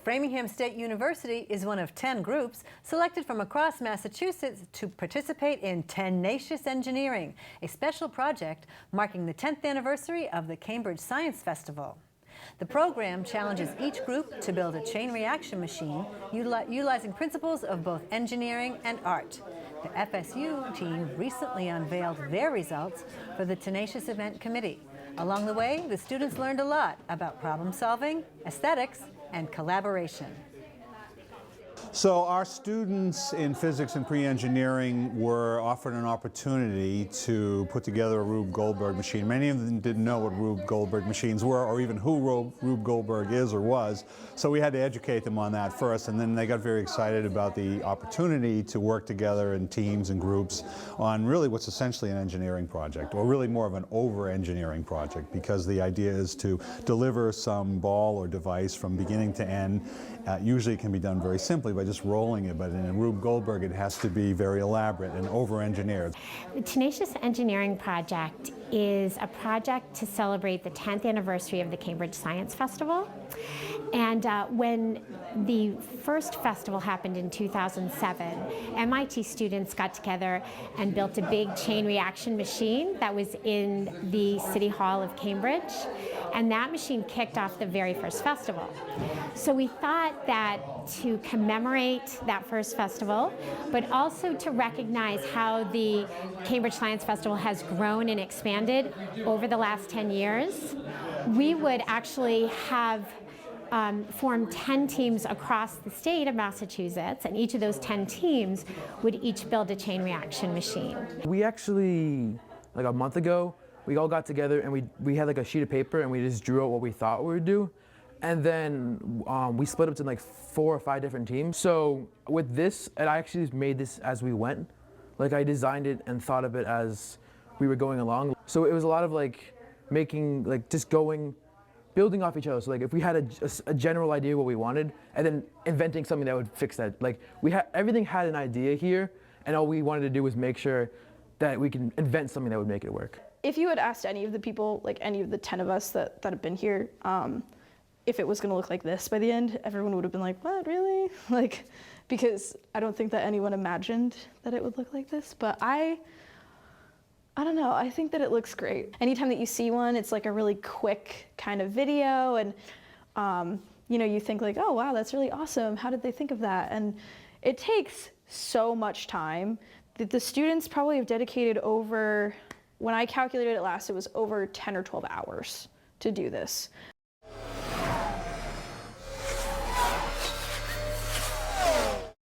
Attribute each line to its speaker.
Speaker 1: Framingham State University is one of 10 groups selected from across Massachusetts to participate in Tenacious Engineering, a special project marking the 10th anniversary of the Cambridge Science Festival. The program challenges each group to build a chain reaction machine utilizing principles of both engineering and art. The FSU team recently unveiled their results for the Tenacious Event Committee. Along the way, the students learned a lot about problem solving, aesthetics, and collaboration.
Speaker 2: So our students in physics and pre-engineering were offered an opportunity to put together a Rube Goldberg machine. Many of them didn't know what Rube Goldberg machines were or even who Rube Goldberg is or was. So we had to educate them on that first, and then they got very excited about the opportunity to work together in teams and groups on really what's essentially an engineering project, or really more of an over-engineering project, because the idea is to deliver some ball or device from beginning to end. Usually it can be done very simply by just rolling it, but in Rube Goldberg it has to be very elaborate and over-engineered.
Speaker 3: The Tenacious Engineering Project is a project to celebrate the 10th anniversary of the Cambridge Science Festival. And when the first festival happened in 2007, MIT students got together and built a big chain reaction machine that was in the City Hall of Cambridge. And that machine kicked off the very first festival. So we thought that to commemorate that first festival, but also to recognize how the Cambridge Science Festival has grown and expanded over the last 10 years, we would actually have formed 10 teams across the state of Massachusetts, and each of those 10 teams would each build a chain reaction machine.
Speaker 4: We actually, like a month ago, we all got together and we had like a sheet of paper and we just drew out what we thought we would do. And then we split up to like 4 or 5 different teams. So with this, and I actually made this as we went. Like I designed it and thought of it as we were going along. So it was a lot of like making, like just building off each other. So like if we had a general idea what we wanted, and then inventing something that would fix that. Like everything had an idea here, and all we wanted to do was make sure that we can invent something that would make it work.
Speaker 5: If you had asked any of the people, like any of the 10 of us that have been here, if it was going to look like this by the end, everyone would have been like, what, really? Like, because I don't think that anyone imagined that it would look like this. But I don't know, I think that it looks great. Anytime that you see one, it's like a really quick kind of video, and you know, you think like, oh wow, that's really awesome. How did they think of that? And it takes so much time. The students probably have dedicated over, when I calculated it last, it was over 10 or 12 hours to do this.